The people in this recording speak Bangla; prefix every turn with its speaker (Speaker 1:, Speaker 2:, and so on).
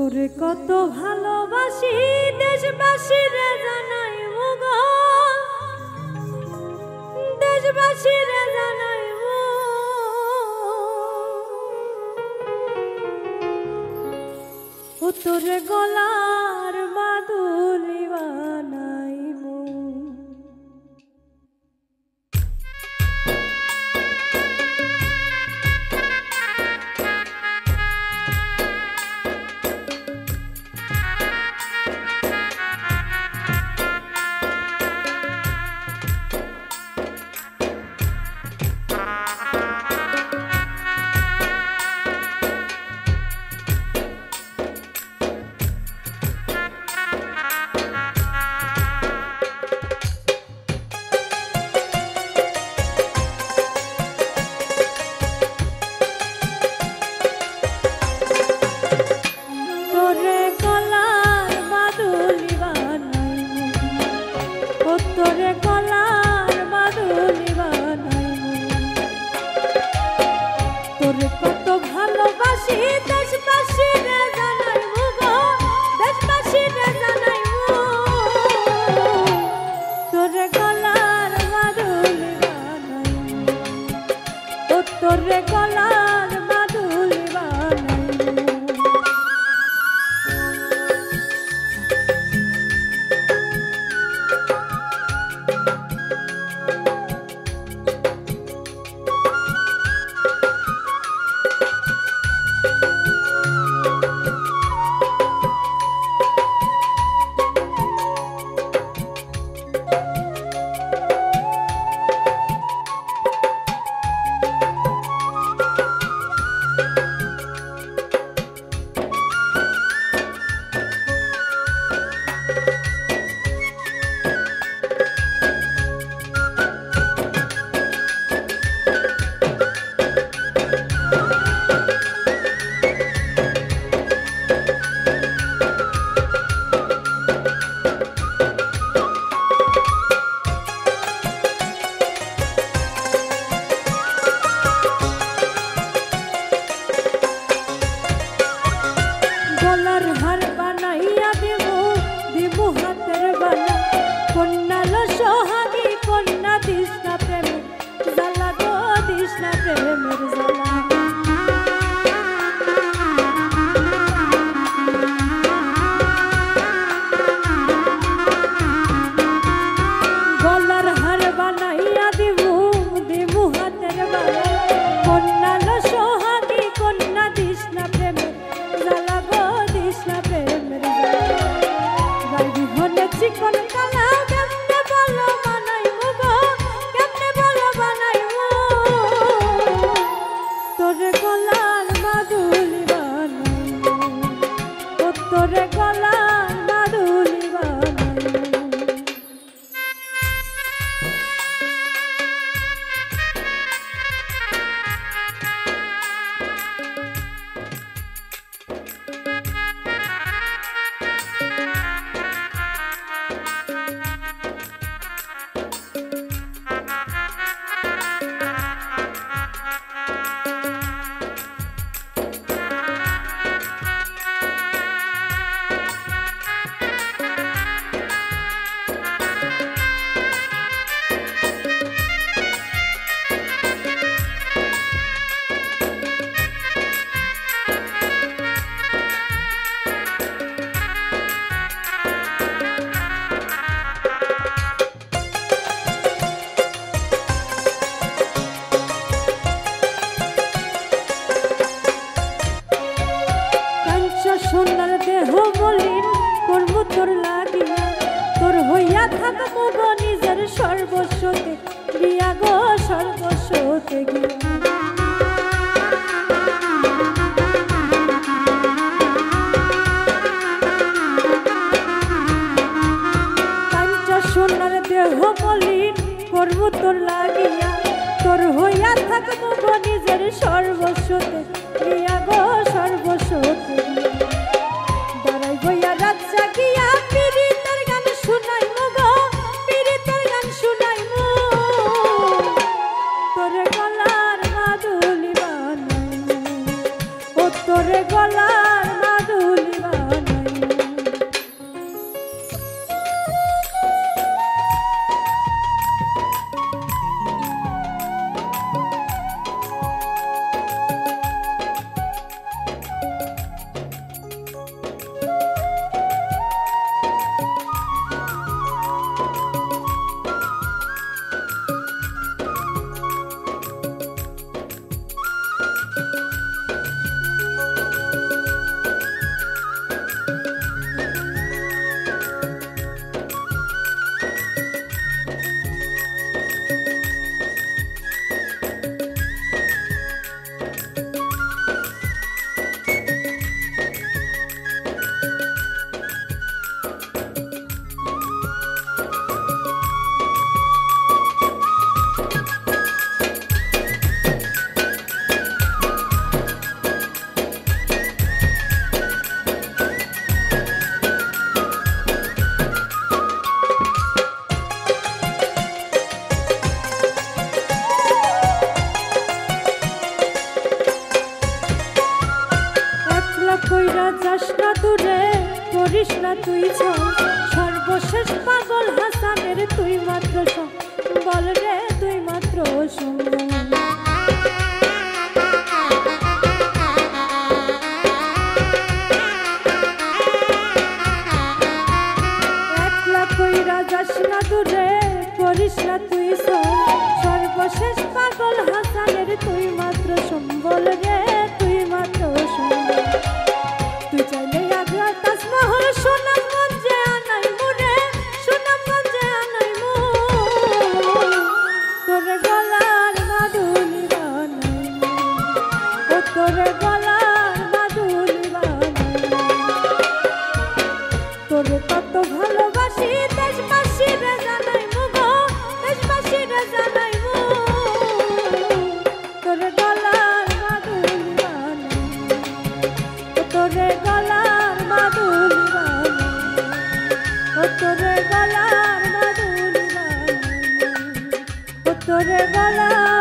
Speaker 1: তোরে কত ভালোবাসি দেশবাসী রে জানাই গো, দেশবাসী রে জানাই ও তোরে গলার মাদুলি বানাইবো। তোরে গলার মাদুলি বানাইবো, তোরে কত ভালোবাসি দেশবাসী রে জানাইবো গো, দেশবাসী রে জানাইবো। তোরে গলার মাদুলি বানাইবো, ও তোরে গলার মাদুলি বানাইবো। গলার হার বানাইয়া দেবো, দেবো হাতের বালা, কন্যা লো সোহাগী কন্যা দিস না প্রেমের জ্বালা গো, দিস না প্রেমের জ্বালা। গলার হার বানাইয়া দেবো, দেবো হাতের বালা, কন্যা লো সোহাগী কন্যা দিস না প্রেমের জ্বালা গো, দিস না প্রেমের জ্বালা। গাইবি হলে চিকন কালা কেমনে বলো বানাইবো গো, কেমনে বলো বানাইবো। তোরে গলার মাদুলি বানাইবো, ও তোরে গলার মাদুলি বানাইবো। সোনার দেহ মলিন করব তোর লাগিয়া, তোর হইয়া থাকবো গো নিজের সর্বস্বতে গিয়া গো, সর্বস্বতে গিয়া। কাঞ্চা সোনার দেহ মলিন করব তোর লাগিয়া, তোর হইয়া থাকবো গো নিজের সর্বস্বতে গিয়া গো, সর্বস্বতে গিয়া। দাঁড়াই বইয়া রাত জাগিয়া পীড়িতের গান শুনাইমু গো, পীড়িতের গান শুনাইমু। তোরে গলার মাদুলি বানাইমু, ও তোরে গলার মাদুলি বানাইমু। করিস না তুই ছল সর্বশেষ পাগল হাসানের তুই মাত্র সম্বল রে তুই মাত্র সম্বল একলা কইরা যাস না দূরে করিস না তুই ছল সর্বশেষ পাগল হাসানের তুই মাত্র সম্বল রে তুই মাত্র সম্বল তুই চাইলে আগ্রা তাজমহল সুনামগঞ্জে আনাই মুরে সুনামগঞ্জে আনাই মু তোর গলার মাদুলি বানাই ও তোর গলার মাদুলি বানাই তোর কত ভালোবাসি দেশবাসী রে জানাই মু গো দেশবাসী রে জানাই মু তোর গলার মাদুলি বানাই ও তোর গলার মাদুলি বানাই ও তোর গলার মাদুলি বানাই ও তোর গলার